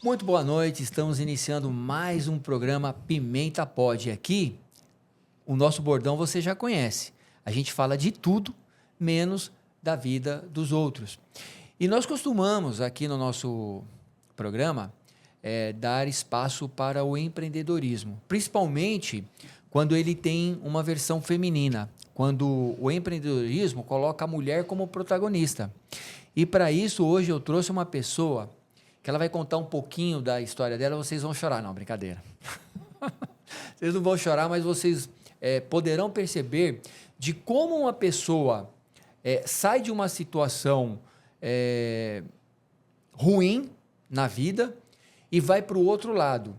Muito boa noite, estamos iniciando mais um programa Pimenta Pod. Aqui, o nosso bordão você já conhece. A gente fala de tudo, menos da vida dos outros. E nós costumamos, aqui no nosso programa, dar espaço para o empreendedorismo, principalmente quando ele tem uma versão feminina, quando o empreendedorismo coloca a mulher como protagonista. E para isso, hoje eu trouxe uma pessoa que ela vai contar um pouquinho da história dela, vocês vão chorar. Não, brincadeira. Vocês não vão chorar, mas vocês poderão perceber de como uma pessoa sai de uma situação ruim na vida e vai para o outro lado.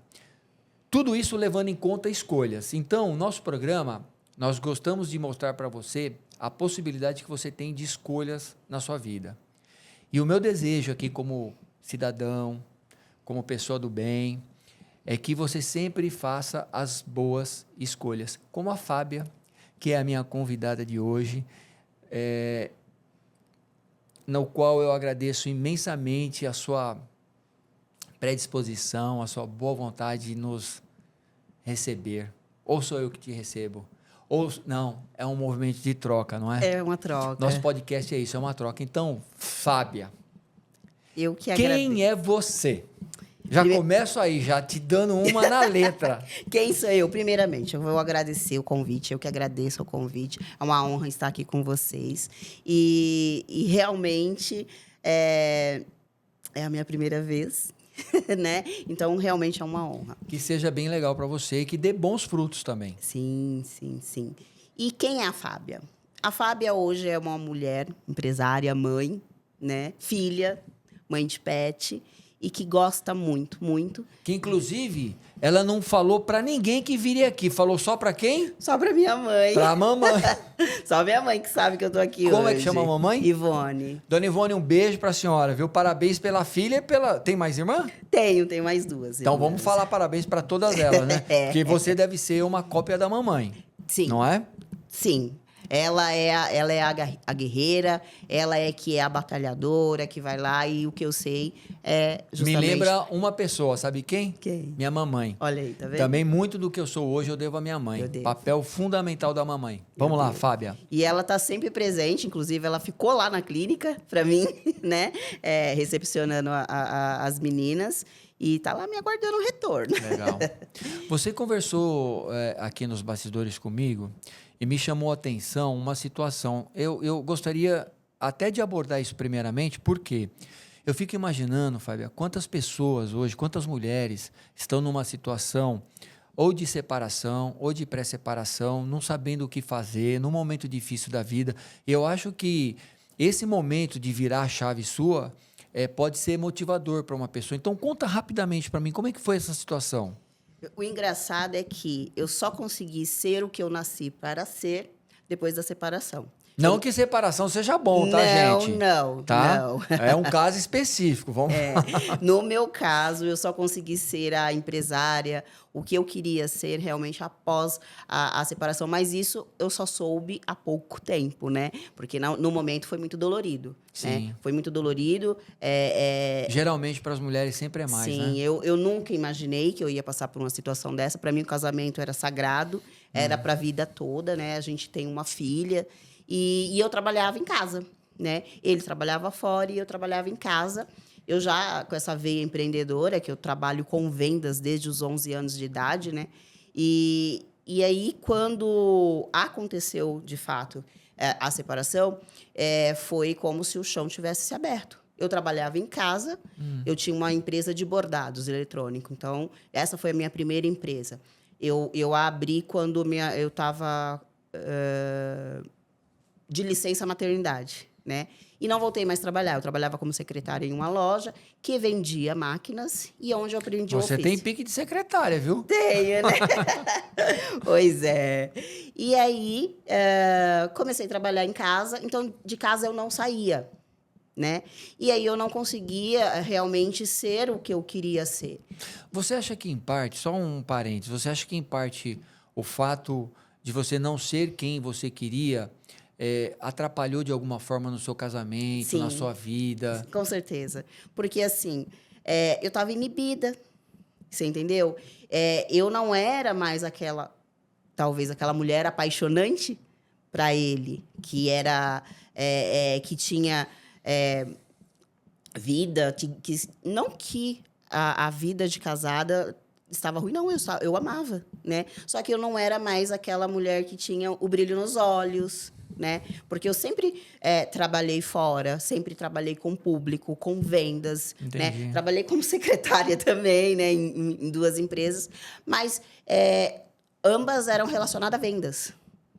Tudo isso levando em conta escolhas. Então, nosso programa, nós gostamos de mostrar para você a possibilidade que você tem de escolhas na sua vida. E o meu desejo aqui como cidadão, como pessoa do bem, é que você sempre faça as boas escolhas. Como a Fábia, que é a minha convidada de hoje, no qual eu agradeço imensamente a sua predisposição, a sua boa vontade de nos receber. Ou sou eu que te recebo? Ou não, é um movimento de troca, não é? É uma troca. Nosso podcast é isso, é uma troca. Então, Fábia, eu que agradeço. Quem é você? Já começo aí, já te dando uma na letra. Quem sou eu? Primeiramente, eu vou agradecer o convite, eu que agradeço o convite. É uma honra estar aqui com vocês. E realmente é a minha primeira vez, né? Então, realmente é uma honra. Que seja bem legal para você e que dê bons frutos também. Sim, sim, sim. E quem é a Fábia? A Fábia hoje é uma mulher empresária, mãe, né? Filha, mãe de pet, e que gosta muito, muito. Que, inclusive, ela não falou para ninguém que viria aqui. Falou só para quem? Só para minha mãe. Para a mamãe. Só minha mãe que sabe que eu tô aqui hoje. Como é que chama a mamãe? Ivone. Dona Ivone, um beijo para a senhora, viu? Parabéns pela filha e pela... Tem mais irmã? Tenho mais duas. Então, irmãs. vamos falar parabéns para todas elas, né? Porque você deve ser uma cópia da mamãe. Sim. Não é? Sim. Ela é a guerreira, ela é que é a batalhadora, que vai lá, e o que eu sei é justamente... Me lembra uma pessoa, sabe quem? Quem? Minha mamãe. Olha aí, tá vendo? Também muito do que eu sou hoje eu devo à minha mãe. Eu devo. Papel fundamental da mamãe. Vamos lá, Fábia. E ela tá sempre presente, inclusive ela ficou lá na clínica para mim, né? Recepcionando as meninas. E tá lá me aguardando o retorno. Legal. Você conversou aqui nos bastidores comigo e me chamou a atenção uma situação. Eu gostaria até de abordar isso primeiramente, porque eu fico imaginando, Fábia, quantas pessoas hoje, quantas mulheres estão numa situação ou de separação ou de pré-separação, não sabendo o que fazer, num momento difícil da vida. Eu acho que esse momento de virar a chave sua pode ser motivador para uma pessoa. Então, conta rapidamente para mim, como é que foi essa situação? O engraçado é que eu só consegui ser o que eu nasci para ser depois da separação. Não que separação seja bom, tá, gente? Não. É um caso específico. Vamos. No meu caso, eu só consegui ser a empresária, o que eu queria ser realmente após a separação. Mas isso eu só soube há pouco tempo, né? Porque no momento foi muito dolorido. Sim. Né? Foi muito dolorido. Geralmente, para as mulheres, sempre é mais, né? Sim, eu nunca imaginei que eu ia passar por uma situação dessa. Para mim, o casamento era sagrado, era para a vida toda, né? A gente tem uma filha. E eu trabalhava em casa, né? Ele trabalhava fora e eu trabalhava em casa. Eu já, com essa veia empreendedora, que eu trabalho com vendas desde os 11 anos de idade, né? E aí, quando aconteceu, de fato, a separação, foi como se o chão tivesse se aberto. Eu trabalhava em casa, eu tinha uma empresa de bordados eletrônico. Então, essa foi a minha primeira empresa. Eu abri quando eu estava... de licença maternidade, né? E não voltei mais a trabalhar. Eu trabalhava como secretária em uma loja que vendia máquinas e onde eu aprendi o ofício. Você tem pique de secretária, viu? Tenho, né? Pois é. E aí, comecei a trabalhar em casa. Então, de casa eu não saía, né? E aí eu não conseguia realmente ser o que eu queria ser. Você acha que, em parte, só um parênteses, você acha que, em parte, o fato de você não ser quem você queria atrapalhou de alguma forma no seu casamento, Sim, na sua vida? com certeza. Porque, assim, eu estava inibida, você entendeu? Eu não era mais talvez aquela mulher apaixonante para ele, que era, que tinha vida, não que a vida de casada estava ruim, não, eu amava, né? Só que eu não era mais aquela mulher que tinha o brilho nos olhos, né? Porque eu sempre trabalhei fora, sempre trabalhei com público, com vendas, né? Trabalhei como secretária também, né? Em 2 empresas, mas ambas eram relacionadas a vendas.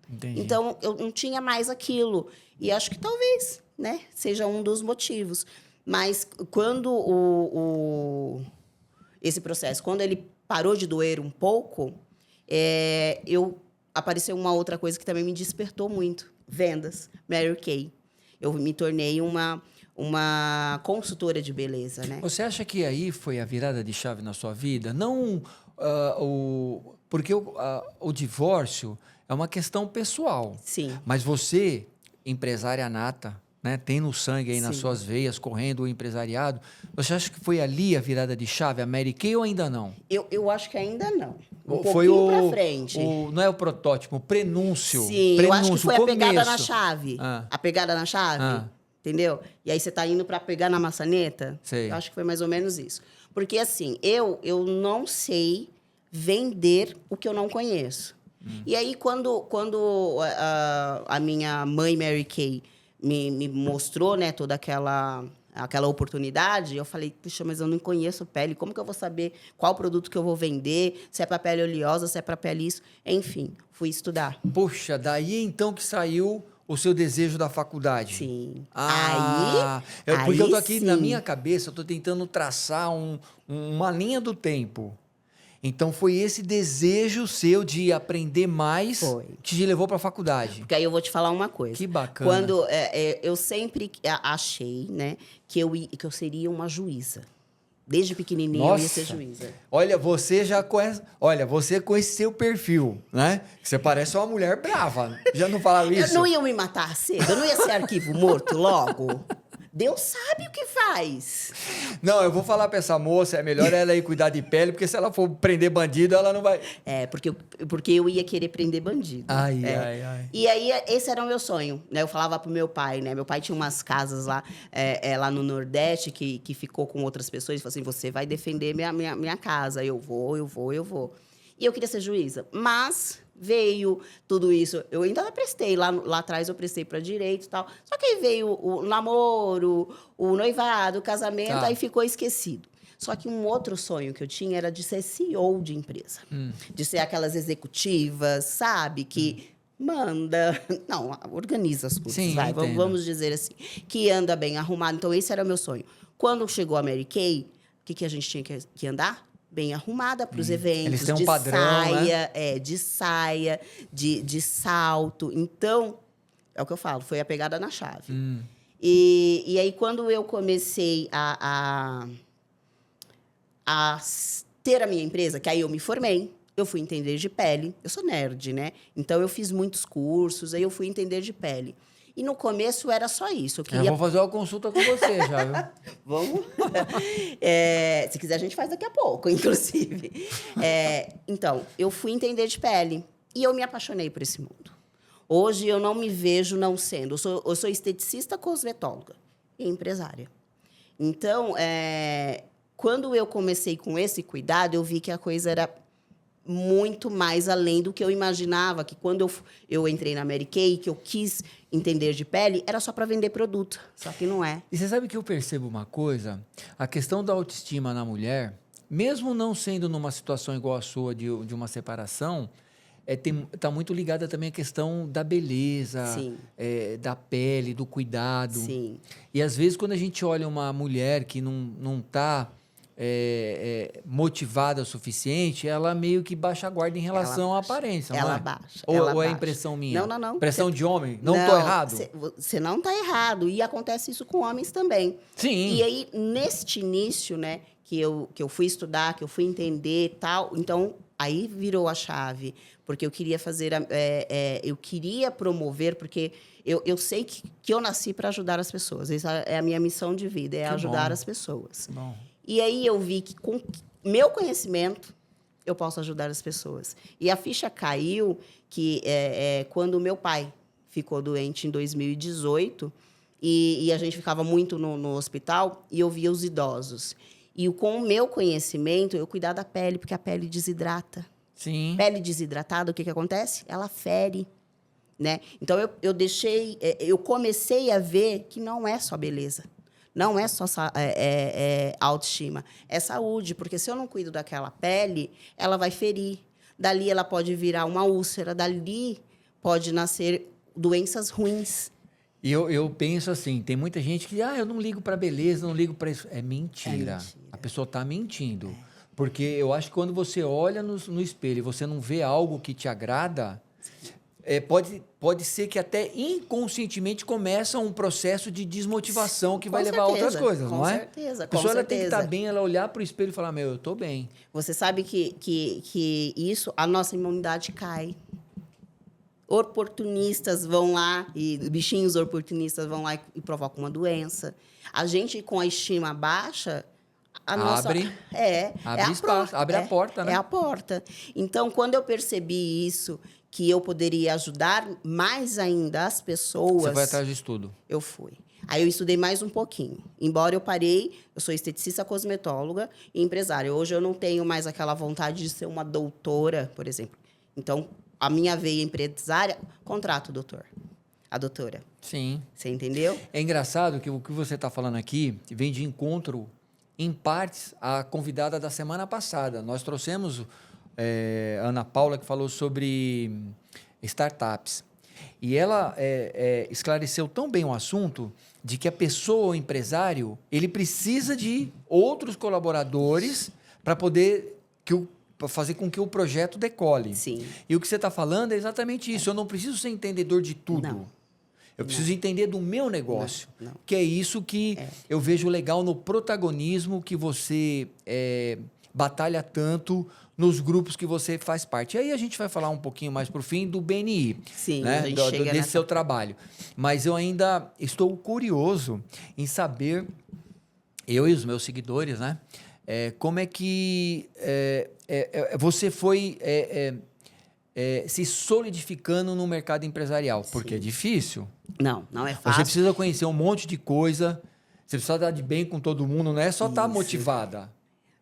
Entendi. Então, eu não tinha mais aquilo. E acho que talvez, né? Seja um dos motivos. Mas quando esse processo, quando ele parou de doer um pouco, apareceu uma outra coisa que também me despertou muito. Vendas, Mary Kay. Eu me tornei uma consultora de beleza, né? Você acha que aí foi a virada de chave na sua vida? Não porque o divórcio é uma questão pessoal. Sim. Mas você, empresária nata, né, tem no sangue aí nas suas veias, correndo o empresariado, você acha que foi ali a virada de chave, a Mary Kay, ou ainda não? Eu acho que ainda não. Foi pouquinho pra frente. não é o protótipo, o prenúncio. Sim, eu acho que foi a pegada na chave. Ah. A pegada na chave, entendeu? E aí você tá indo para pegar na maçaneta. Sei. Eu acho que foi mais ou menos isso. Porque, assim, eu não sei vender o que eu não conheço. E aí, quando a minha mãe, Mary Kay, me mostrou, né, toda aquela oportunidade, eu falei, puxa, mas eu não conheço pele, como que eu vou saber qual produto que eu vou vender, se é para pele oleosa, se é para pele isso, enfim, fui estudar. Puxa, daí então que saiu o seu desejo da faculdade. Sim. Porque eu tô aqui, sim. na minha cabeça, eu tô tentando traçar uma linha do tempo. Então, foi esse desejo seu de aprender mais que te levou para a faculdade. Porque aí eu vou te falar uma coisa. Que bacana. Quando eu sempre achei, né, que eu seria uma juíza. Desde pequenininha eu ia ser juíza. Olha, você já conhece... Olha, você com esse seu perfil, né? Você parece uma mulher brava. Já não falava isso? Eu não ia me matar cedo? Eu não ia ser arquivo morto logo? Deus sabe o que faz. Não, eu vou falar pra essa moça, é melhor ela ir cuidar de pele, porque se ela for prender bandido, ela não vai... Porque eu ia querer prender bandido. Ai. E aí, esse era o meu sonho, né? Eu falava pro meu pai, né? Meu pai tinha umas casas lá, lá no Nordeste, que ficou com outras pessoas, e falou assim, você vai defender minha casa. Eu vou. E eu queria ser juíza, mas... veio tudo isso. Eu ainda prestei, lá atrás eu prestei para direito e tal. Só que aí veio o namoro, o noivado, o casamento, aí ficou esquecido. Só que um outro sonho que eu tinha era de ser CEO de empresa. De ser aquelas executivas, sabe? Que manda... Não, organiza as coisas, Sim, vamos dizer assim. Que anda bem arrumado. Então, esse era o meu sonho. Quando chegou a Mary Kay, o que a gente tinha que andar? Bem arrumada para os eventos. Eles têm um padrão, saia, né? De saia, de salto. Então, é o que eu falo, foi a pegada na chave. E aí, quando eu comecei a ter a minha empresa, que aí eu me formei, eu fui entender de pele. Eu sou nerd, né? Então, eu fiz muitos cursos, aí eu fui entender de pele. E no começo era só isso. Eu vou fazer uma consulta com você já, viu? Vamos? Se quiser, a gente faz daqui a pouco, inclusive. Então, eu fui entender de pele. E eu me apaixonei por esse mundo. Hoje, eu não me vejo não sendo. Eu sou esteticista, cosmetóloga e empresária. Então, quando eu comecei com esse cuidado, eu vi que a coisa era muito mais além do que eu imaginava, que quando eu entrei na Mary Kay, que eu quis entender de pele, era só para vender produto, só que não é. E você sabe que eu percebo uma coisa? A questão da autoestima na mulher, mesmo não sendo numa situação igual a sua de uma separação, está muito ligada também à questão da beleza, da pele, do cuidado. Sim. E às vezes quando a gente olha uma mulher que não está motivada o suficiente, ela meio que baixa a guarda em relação à aparência. Ela não é? baixa. Ou é impressão minha? Não. Impressão de homem? Não estou errado? Você não está errado. E acontece isso com homens também. Sim. E aí, neste início, né, que eu fui estudar, que eu fui entender e tal, então, aí virou a chave. Porque eu queria fazer... eu queria promover, porque eu sei que eu nasci para ajudar as pessoas. Essa é a minha missão de vida, ajudar as pessoas. Bom. E aí eu vi que com meu conhecimento eu posso ajudar as pessoas. E a ficha caiu que quando o meu pai ficou doente em 2018 e a gente ficava muito no hospital e eu via os idosos. E com o meu conhecimento, eu cuidar da pele, porque a pele desidrata. Sim. Pele desidratada, o que acontece? Ela fere, né? Então, eu comecei a ver que não é só beleza. Não é só autoestima. É saúde, porque se eu não cuido daquela pele, ela vai ferir. Dali, ela pode virar uma úlcera. Dali, pode nascer doenças ruins. E eu penso assim, tem muita gente que, eu não ligo para beleza, não ligo para isso. É mentira. A pessoa está mentindo. Porque eu acho que quando você olha no espelho e você não vê algo que te agrada, pode ser que até inconscientemente começa um processo de desmotivação que vai levar a outras coisas, não é? Com certeza, a pessoa ela tem que estar bem, ela olhar para o espelho e falar, eu estou bem. Você sabe que isso, a nossa imunidade cai. Oportunistas vão lá, e bichinhos oportunistas vão lá e provocam uma doença. A gente, com a estima baixa, abre espaço, abre a porta, né? É a porta. Então, quando eu percebi isso, que eu poderia ajudar mais ainda as pessoas... Você foi atrás de estudo? Eu fui. Aí eu estudei mais um pouquinho. Embora eu parei, eu sou esteticista, cosmetóloga e empresária. Hoje eu não tenho mais aquela vontade de ser uma doutora, por exemplo. Então, a minha veia empresária, contrato o doutor. A doutora. Sim. Você entendeu? É engraçado que o que você está falando aqui vem de encontro, em partes, à convidada da semana passada. Nós trouxemos a Ana Paula, que falou sobre startups. E ela esclareceu tão bem o assunto de que a pessoa, o empresário, ele precisa de outros colaboradores para poder fazer com que o projeto decole. Sim. E o que você está falando é exatamente isso. Eu não preciso ser entendedor de tudo. Não. Eu preciso entender do meu negócio. Não. Que é isso que eu vejo legal no protagonismo que você batalha tanto nos grupos que você faz parte. E aí a gente vai falar um pouquinho mais para o fim do BNI. Sim, né? a gente chega desse seu trabalho. Mas eu ainda estou curioso em saber, eu e os meus seguidores, né? Como é que você foi se solidificando no mercado empresarial? Porque Sim. é difícil. Não é fácil. Você precisa conhecer um monte de coisa, você precisa estar de bem com todo mundo, não é só estar motivada.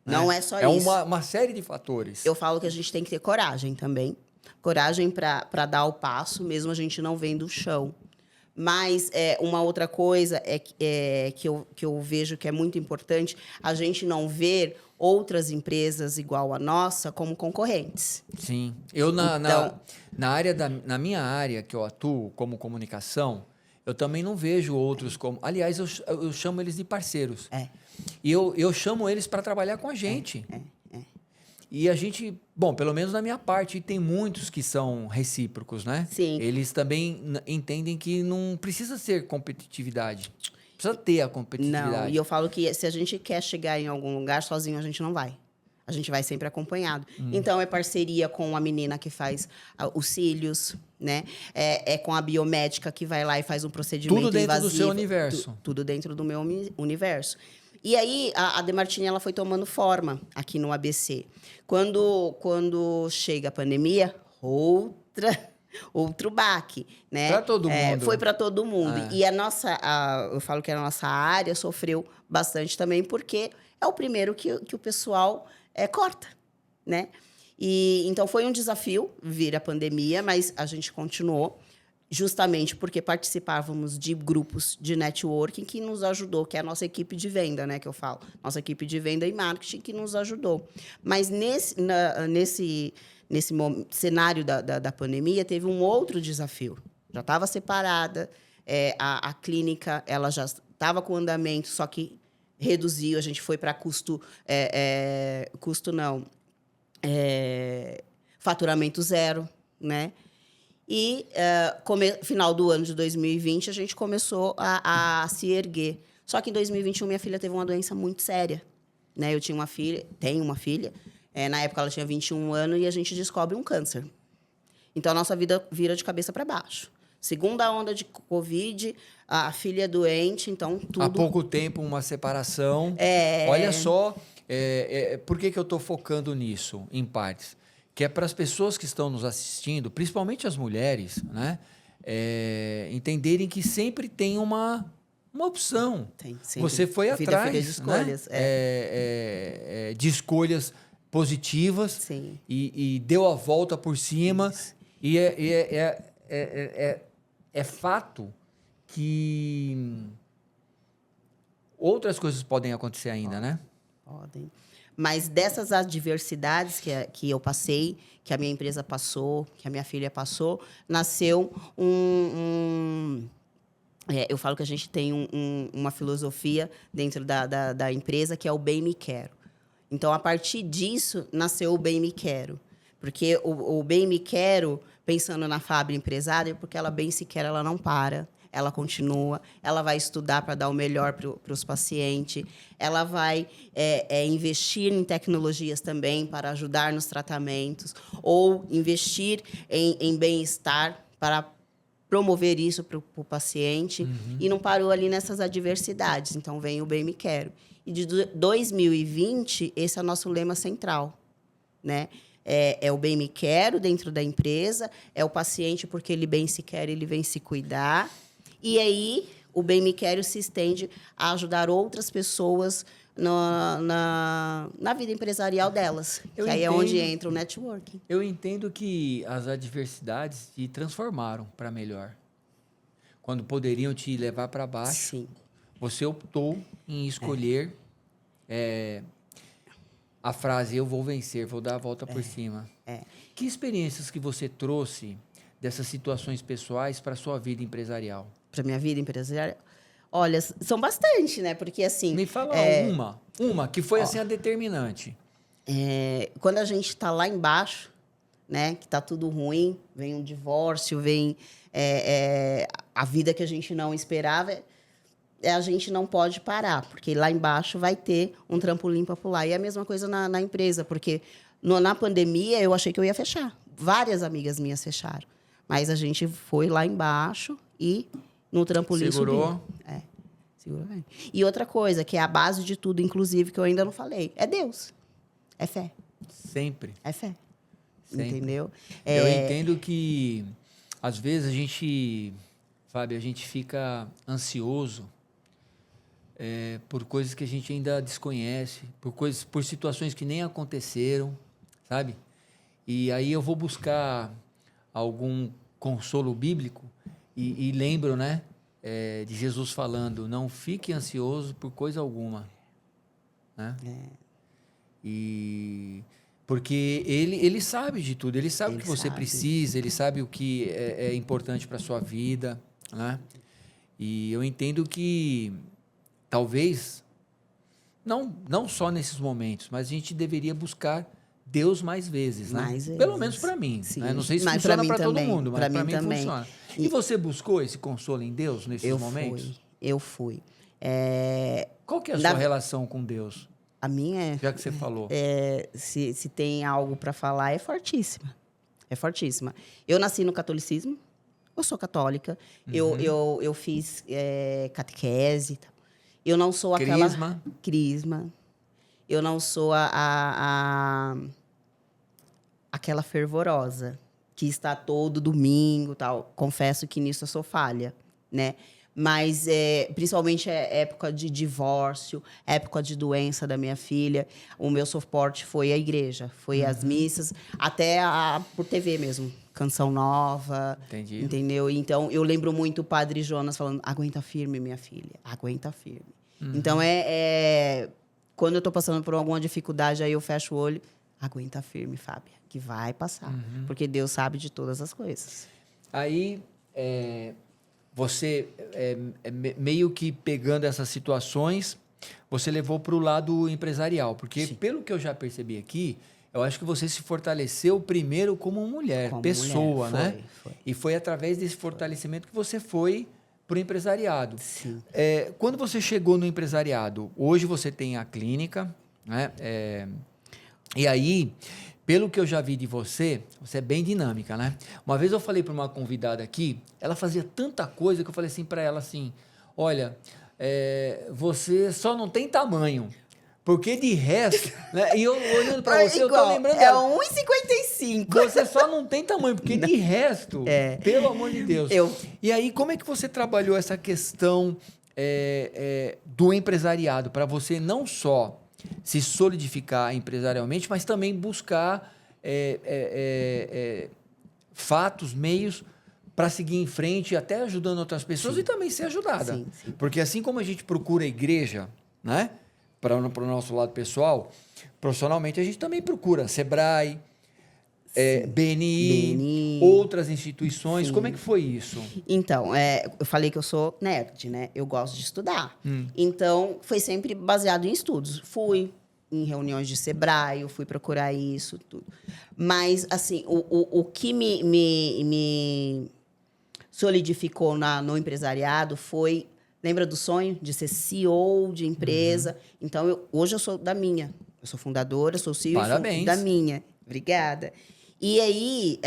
Não né? é só isso. É uma série de fatores. Eu falo que a gente tem que ter coragem também. Coragem para dar o passo, mesmo a gente não vendo o chão. Mas uma outra coisa que eu vejo que é muito importante, a gente não ver outras empresas igual a nossa como concorrentes. Sim. Eu, na minha área que eu atuo como comunicação, eu também não vejo outros como... Aliás, eu chamo eles de parceiros. E eu chamo eles para trabalhar com a gente. E a gente, bom, pelo menos na minha parte, tem muitos que são recíprocos, né? Sim. Eles também entendem que não precisa ser competitividade. Precisa ter a competitividade. Não, e eu falo que se a gente quer chegar em algum lugar, sozinho a gente não vai. A gente vai sempre acompanhado. Então, é parceria com a menina que faz os cílios, né? É com a biomédica que vai lá e faz um procedimento tudo dentro invasivo. do seu universo. Tudo dentro do meu universo. E aí, a Demartini, ela foi tomando forma aqui no ABC. Quando chega a pandemia, outro baque, né? Para todo mundo. Foi para todo mundo. E eu falo que a nossa área sofreu bastante também, porque é o primeiro que o pessoal corta, né? E então foi um desafio vir a pandemia, mas a gente continuou, justamente porque participávamos de grupos de networking que nos ajudou, que é a nossa equipe de venda, né, que eu falo. Nossa equipe de venda e marketing que nos ajudou. Mas nesse cenário da pandemia, teve um outro desafio. Já estava separada, a clínica ela já estava com andamento, só que reduziu, a gente foi para faturamento zero, né? E, final do ano de 2020, a gente começou a se erguer. Só que em 2021, minha filha teve uma doença muito séria. Né? Eu tinha uma filha, tenho uma filha. Na época, ela tinha 21 anos e a gente descobre um câncer. Então, a nossa vida vira de cabeça para baixo. Segunda onda de Covid, a filha doente, então tudo... Há pouco tempo, uma separação. Olha só, por que eu estou focando nisso, em partes? Que é para as pessoas que estão nos assistindo, principalmente as mulheres, né? Entenderem que sempre tem uma opção. Tem, Você foi vida atrás, feita de escolhas. né? De escolhas positivas. Sim. E deu a volta por cima. Isso. E é fato que outras coisas podem acontecer ainda, né? Podem. Mas dessas adversidades que eu passei, que a minha empresa passou, que a minha filha passou, nasceu eu falo que a gente tem uma filosofia dentro da empresa que é o Bem Me Quero. Então, a partir disso, nasceu o Bem Me Quero. Porque o Bem Me Quero, pensando na Fábio empresária, porque ela bem se quer, ela não para. Ela continua, ela vai estudar para dar o melhor para os pacientes, ela vai investir em tecnologias também para ajudar nos tratamentos, ou investir em bem-estar para promover isso para o paciente. E não parou ali nessas adversidades. Então, vem o Bem Me Quero. E de 2020, esse é o nosso lema central, né? É o bem me quero dentro da empresa, é o paciente porque ele bem se quer, ele vem se cuidar. E aí, o Bem Me Quero se estende a ajudar outras pessoas na vida empresarial delas. Que aí é onde entra o networking. Eu entendo que as adversidades te transformaram para melhor. Quando poderiam te levar para baixo, Sim. você optou em escolher a frase "eu vou vencer, vou dar a volta por cima". Que experiências que você trouxe dessas situações pessoais para a sua vida empresarial? Para minha vida empresarial? Olha, são bastante, né? Porque assim... Me fala uma que foi assim a determinante. Quando a gente está lá embaixo, né? Que está tudo ruim, vem um divórcio, vem a vida que a gente não esperava, a gente não pode parar, porque lá embaixo vai ter um trampolim para pular. E é a mesma coisa na empresa, porque na pandemia eu achei que eu ia fechar. Várias amigas minhas fecharam. Mas a gente foi lá embaixo e no trampolim segurou. Subiu. Segurou bem. E outra coisa, que é a base de tudo, inclusive, que eu ainda não falei, é Deus. É fé. Sempre. É fé. Sempre. Entendeu? Eu entendo que, às vezes, a gente fica ansioso por coisas que a gente ainda desconhece, por situações que nem aconteceram, sabe? E aí eu vou buscar algum consolo bíblico e lembro, né, de Jesus falando, não fique ansioso por coisa alguma, né? E porque ele sabe de tudo, ele sabe o que você precisa, ele sabe o que é importante para sua vida, né? E eu entendo que talvez não só nesses momentos, mas a gente deveria buscar Deus mais vezes, né? Mais vezes. Pelo menos para mim. Né? Não sei se funciona para todo mundo, mas para mim funciona. E você buscou esse consolo em Deus nesses momentos? Eu fui. Qual que é a sua relação com Deus? A minha já que você falou. Se tem algo para falar, é fortíssima. É fortíssima. Eu nasci no catolicismo, eu sou católica, eu fiz catequese. Eu não sou aquela... Crisma. Eu não sou aquela fervorosa que está todo domingo, tal. Confesso que nisso eu sou falha, né? Mas, principalmente, época de divórcio, época de doença da minha filha, o meu suporte foi a igreja, foi as missas, até por TV mesmo, Canção Nova. Entendi. Entendeu? Então, eu lembro muito o Padre Jonas falando, aguenta firme, minha filha, aguenta firme. Então, quando eu estou passando por alguma dificuldade, aí eu fecho o olho, aguenta firme, Fábia, que vai passar. Porque Deus sabe de todas as coisas. Aí, você, meio que pegando essas situações, você levou para o lado empresarial. Porque, pelo que eu já percebi aqui, eu acho que você se fortaleceu primeiro como mulher, pessoa, né? Foi. E foi através desse fortalecimento que você foi para o empresariado. Sim. Quando você chegou no empresariado, hoje você tem a clínica, né? E aí, pelo que eu já vi de você, você é bem dinâmica, né? Uma vez eu falei para uma convidada aqui, ela fazia tanta coisa que eu falei assim para ela assim, olha, você só não tem tamanho. Porque de resto, né? E eu olhando para você, eu tô lembrando É dela. 1,55. Você só não tem tamanho, porque de resto, pelo amor de Deus. E aí, como é que você trabalhou essa questão do empresariado para você não só se solidificar empresarialmente, mas também buscar fatos, meios para seguir em frente, até ajudando outras pessoas e também ser ajudada. Sim. Porque assim como a gente procura a igreja, né? Para o nosso lado pessoal, profissionalmente a gente também procura Sebrae, BNI, outras instituições. Sim. Como é que foi isso? Então, eu falei que eu sou nerd, né? Eu gosto de estudar. Então, foi sempre baseado em estudos. Fui em reuniões de Sebrae, eu fui procurar isso, tudo. Mas, assim, o que me solidificou no empresariado foi... Lembra do sonho de ser CEO de empresa? Então, hoje eu sou da minha. Eu sou fundadora, sou CEO da minha. Obrigada. E aí,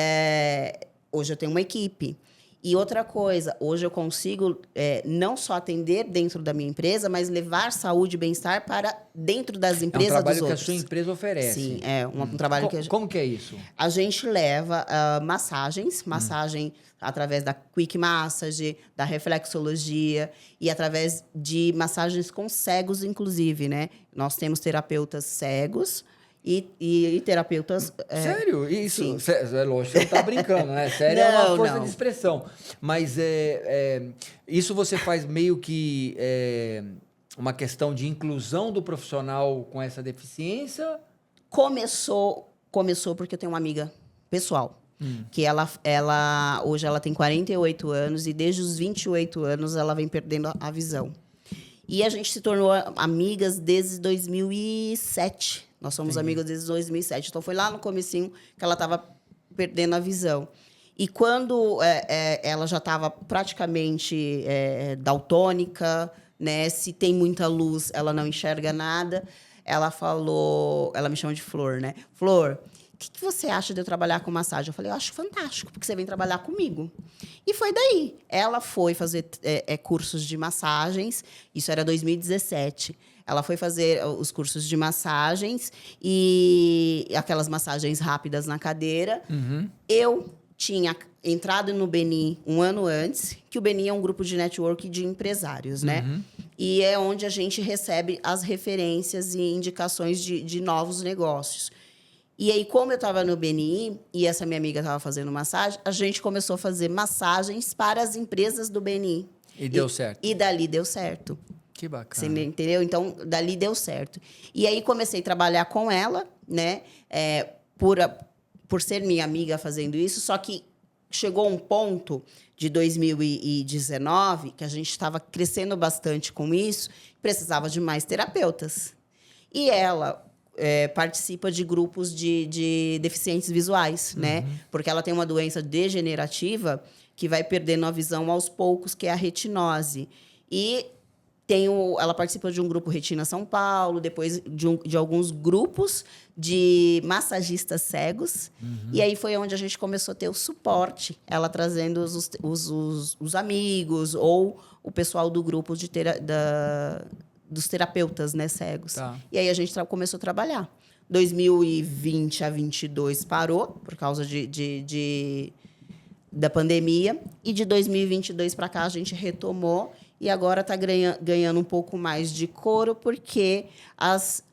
hoje eu tenho uma equipe. E outra coisa, hoje eu consigo não só atender dentro da minha empresa, mas levar saúde e bem-estar para dentro das empresas dos outros. É um trabalho que a sua empresa oferece. Sim, um trabalho que a gente... Como que é isso? A gente leva massagem através da Quick Massage, da reflexologia e através de massagens com cegos, inclusive, né? Nós temos terapeutas cegos e terapeutas... Sério? Isso? É lógico, você não está brincando, né? Sério, é uma força de expressão. Mas isso você faz meio que uma questão de inclusão do profissional com essa deficiência? Começou porque eu tenho uma amiga pessoal, que hoje ela tem 48 anos e desde os 28 anos ela vem perdendo a visão. E a gente se tornou amigas desde 2007. Nós somos amigas desde 2007. Então, foi lá no comecinho que ela estava perdendo a visão. E quando ela já estava praticamente daltônica, né? Se tem muita luz, ela não enxerga nada. Ela me chama de Flor, né? Flor, o que você acha de eu trabalhar com massagem? Eu falei, eu acho fantástico, porque você vem trabalhar comigo. E foi daí. Ela foi fazer cursos de massagens, isso era 2017. Ela foi fazer os cursos de massagens e aquelas massagens rápidas na cadeira. Eu tinha entrado no BNI um ano antes, que o BNI é um grupo de network de empresários, né? E é onde a gente recebe as referências e indicações de novos negócios. E aí, como eu estava no BNI e essa minha amiga estava fazendo massagem, a gente começou a fazer massagens para as empresas do BNI. E deu certo. E dali deu certo. Que bacana. Você entendeu? Então, dali deu certo. E aí, comecei a trabalhar com ela, né? Por ser minha amiga fazendo isso, só que chegou um ponto de 2019 que a gente estava crescendo bastante com isso, precisava de mais terapeutas. E ela participa de grupos de deficientes visuais, né? Porque ela tem uma doença degenerativa que vai perdendo a visão aos poucos, que é a retinose. E ela participa de um grupo Retina São Paulo, depois de alguns grupos de massagistas cegos. E aí foi onde a gente começou a ter o suporte, ela trazendo os amigos ou o pessoal do grupo dos terapeutas, né, cegos. Tá. E aí a gente começou a trabalhar. 2020 a 2022 parou por causa da pandemia. E de 2022 para cá a gente retomou. E agora está ganhando um pouco mais de couro, porque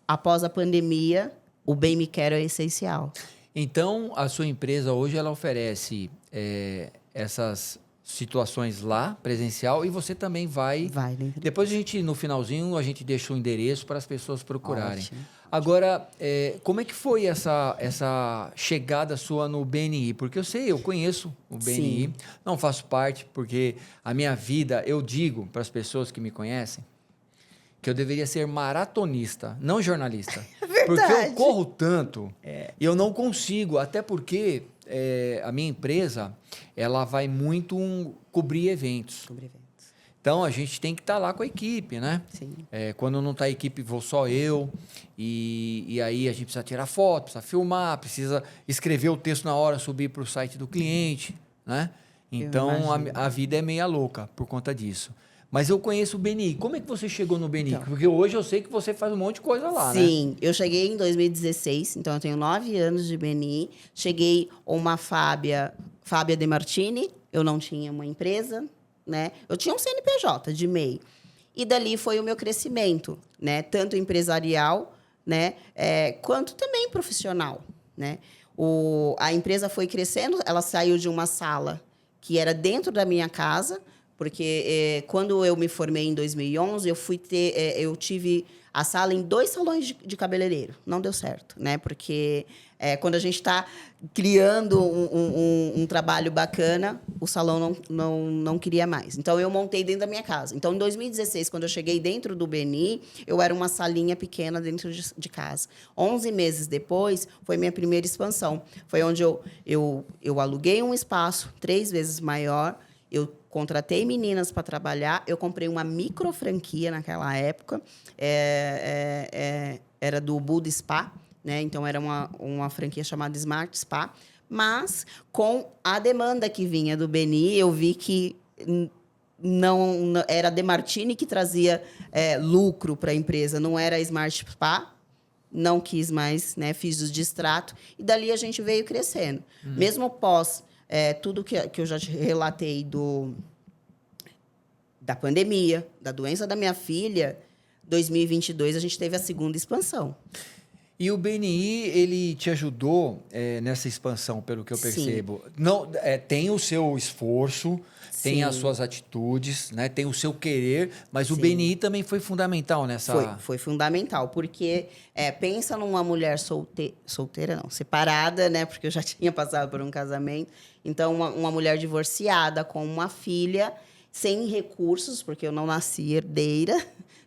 após a pandemia, o Bem Me Quero é essencial. Então, a sua empresa hoje ela oferece essas situações lá, presencial, e você também vai... né? Depois, no finalzinho, a gente deixa o endereço para as pessoas procurarem. Ótimo. Agora, como é que foi essa chegada sua no BNI? Porque eu conheço o BNI, Sim. Não faço parte, porque a minha vida, eu digo para as pessoas que me conhecem, que eu deveria ser maratonista, não jornalista. Verdade. Porque eu corro tanto e eu não consigo, até porque a minha empresa ela vai muito cobrir eventos. Então, a gente tem que estar lá com a equipe, né? Sim. Quando não está a equipe, vou só eu. E aí a gente precisa tirar foto, precisa filmar, precisa escrever o texto na hora, subir para o site do cliente, né? Então, a vida é meia louca por conta disso. Mas eu conheço o BNI. Como é que você chegou no BNI? Então, Porque hoje eu sei que você faz um monte de coisa lá, né? Sim, eu cheguei em 2016, então eu tenho 9 anos de BNI. Cheguei uma Fábia De Martini, eu não tinha uma empresa, né? Eu tinha um CNPJ de MEI. E dali foi o meu crescimento, né? Tanto empresarial, né? Quanto também profissional, né? A empresa foi crescendo, ela saiu de uma sala que era dentro da minha casa, porque quando eu me formei em 2011, eu tive a sala em 2 salões de cabeleireiro. Não deu certo, né? Porque quando a gente está criando um trabalho bacana, o salão não queria mais. Então, eu montei dentro da minha casa. Então, em 2016, quando eu cheguei dentro do BNI, eu era uma salinha pequena dentro de casa. 11 meses depois, foi minha primeira expansão. Foi onde eu aluguei um espaço 3 vezes maior, eu contratei meninas para trabalhar, eu comprei uma micro franquia naquela época, era do Buda Spa, né? Então, era uma franquia chamada Smart Spa, mas com a demanda que vinha do BNI, eu vi que não era a De Martini que trazia lucro para a empresa, não era a Smart Spa, não quis mais, né? Fiz o distrato, e dali a gente veio crescendo. Mesmo pós tudo que eu já te relatei da pandemia, da doença da minha filha, 2022 a gente teve a segunda expansão. E o BNI, ele te ajudou nessa expansão, pelo que eu percebo. Sim. Não, tem o seu esforço, tem Sim. as suas atitudes, né? Tem o seu querer, mas o Sim. BNI também foi fundamental nessa... Foi fundamental, porque pensa numa mulher solteira, não, separada, né? Porque eu já tinha passado por um casamento. Então, uma mulher divorciada com uma filha, sem recursos, porque eu não nasci herdeira,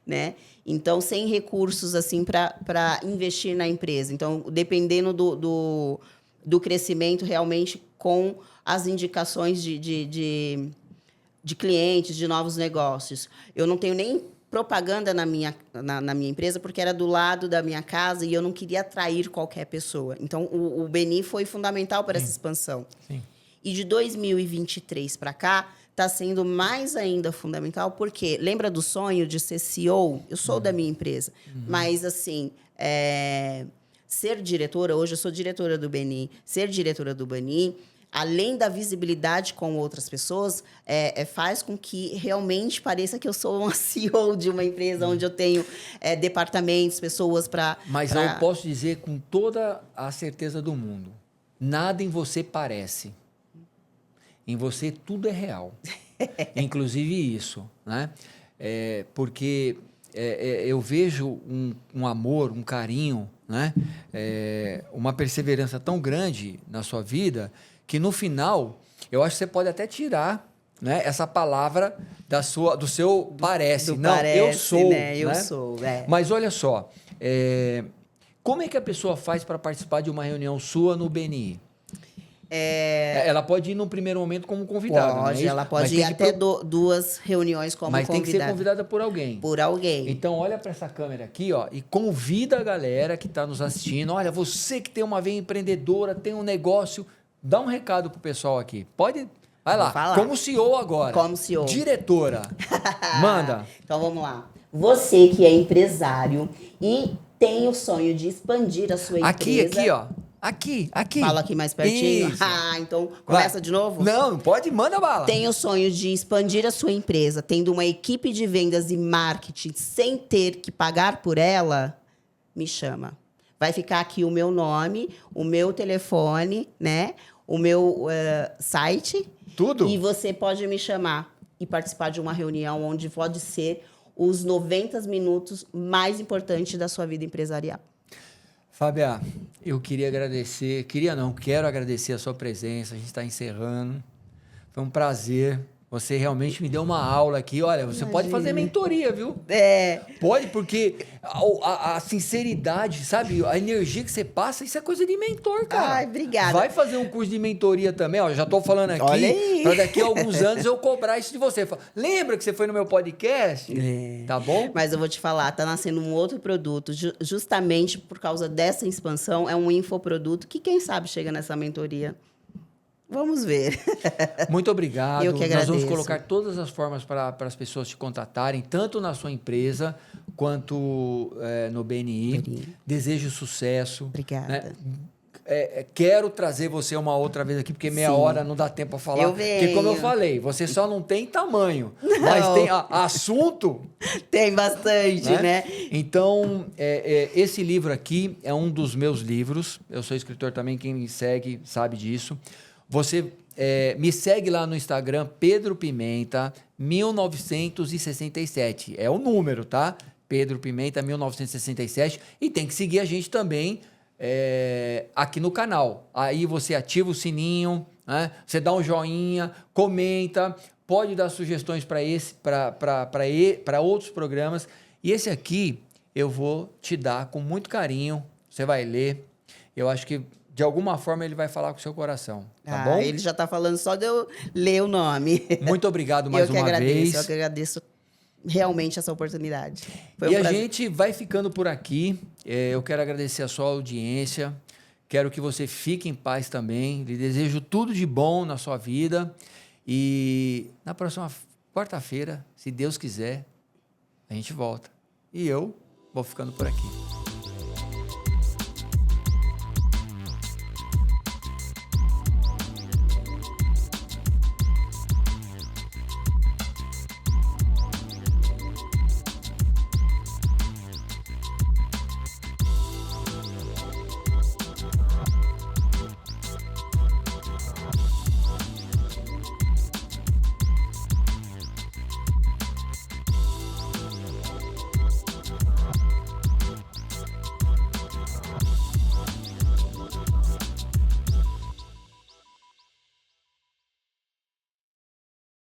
né? Então, sem recursos assim para investir na empresa. Então, dependendo do crescimento, realmente, com as indicações de clientes, de novos negócios. Eu não tenho nem propaganda na minha empresa, porque era do lado da minha casa e eu não queria atrair qualquer pessoa. Então, o BNI foi fundamental para essa expansão. Sim. E de 2023 para cá, está sendo mais ainda fundamental, porque lembra do sonho de ser CEO? Eu sou da minha empresa, mas, assim, ser diretora, hoje eu sou diretora do BNI, ser diretora do BNI, além da visibilidade com outras pessoas, faz com que realmente pareça que eu sou uma CEO de uma empresa onde eu tenho departamentos, pessoas para... Mas eu posso dizer com toda a certeza do mundo, nada em você parece. Em você tudo é real. Inclusive isso, né? Porque eu vejo um amor, um carinho, né? Uma perseverança tão grande na sua vida que no final, eu acho que você pode até tirar, né, essa palavra do seu parece. Do não, parece, eu sou. né? Eu né? sou, Mas olha só, como é que a pessoa faz para participar de uma reunião sua no BNI? Ela pode ir no primeiro momento como convidada, não é isso? Ela pode ir até 2 reuniões como Mas convidada. tem que ser convidada por alguém. Por alguém. Então, olha para essa câmera aqui, ó, e convida a galera que está nos assistindo. Olha, você que tem uma veia empreendedora, tem um negócio, dá um recado pro pessoal aqui. Pode... Vai lá, como CEO agora. Como CEO. Diretora. Manda. Então, vamos lá. Você que é empresário e tem o sonho de expandir a sua empresa... Aqui, ó. Aqui. Fala aqui mais pertinho. Isso. Então começa de novo? Não, pode, manda bala. Tem o sonho de expandir a sua empresa, tendo uma equipe de vendas e marketing sem ter que pagar por ela? Me chama. Vai ficar aqui o meu nome, o meu telefone, né? O meu site. Tudo. E você pode me chamar e participar de uma reunião onde pode ser os 90 minutos mais importantes da sua vida empresarial. Fábia, eu quero agradecer a sua presença, a gente está encerrando. Foi um prazer Você realmente me deu uma aula aqui. Olha, você pode fazer mentoria, viu? Pode, porque a sinceridade, sabe? A energia que você passa, isso é coisa de mentor, cara. Ai, obrigada. Vai fazer um curso de mentoria também, ó. Já tô falando aqui, para daqui a alguns anos eu cobrar isso de você. Lembra que você foi no meu podcast? Tá bom? Mas eu vou te falar, tá nascendo um outro produto, justamente por causa dessa expansão, é um infoproduto que quem sabe chega nessa mentoria. Vamos ver. Muito obrigado. Eu que agradeço. Nós vamos colocar todas as formas para as pessoas te contatarem, tanto na sua empresa quanto no BNI. Desejo sucesso. Obrigada. Né? Quero trazer você uma outra vez aqui, porque meia hora não dá tempo para falar. Eu venho. Porque, como eu falei, você só não tem tamanho, mas tem assunto. Tem bastante, né? Então, esse livro aqui é um dos meus livros. Eu sou escritor também, quem me segue sabe disso. Você me segue lá no Instagram, Pedro Pimenta, 1967. É o número, tá? Pedro Pimenta, 1967. E tem que seguir a gente também aqui no canal. Aí você ativa o sininho, né? Você dá um joinha, comenta, pode dar sugestões para outros programas. E esse aqui eu vou te dar com muito carinho. Você vai ler. Eu acho que de alguma forma ele vai falar com o seu coração, tá bom? Ele já está falando só de eu ler o nome. Muito obrigado mais uma vez. Eu que agradeço realmente essa oportunidade. Foi E a gente vai ficando por aqui. Eu quero agradecer a sua audiência. Quero que você fique em paz também. Lhe desejo tudo de bom na sua vida. E na próxima quarta-feira, se Deus quiser, a gente volta. E eu vou ficando por aqui.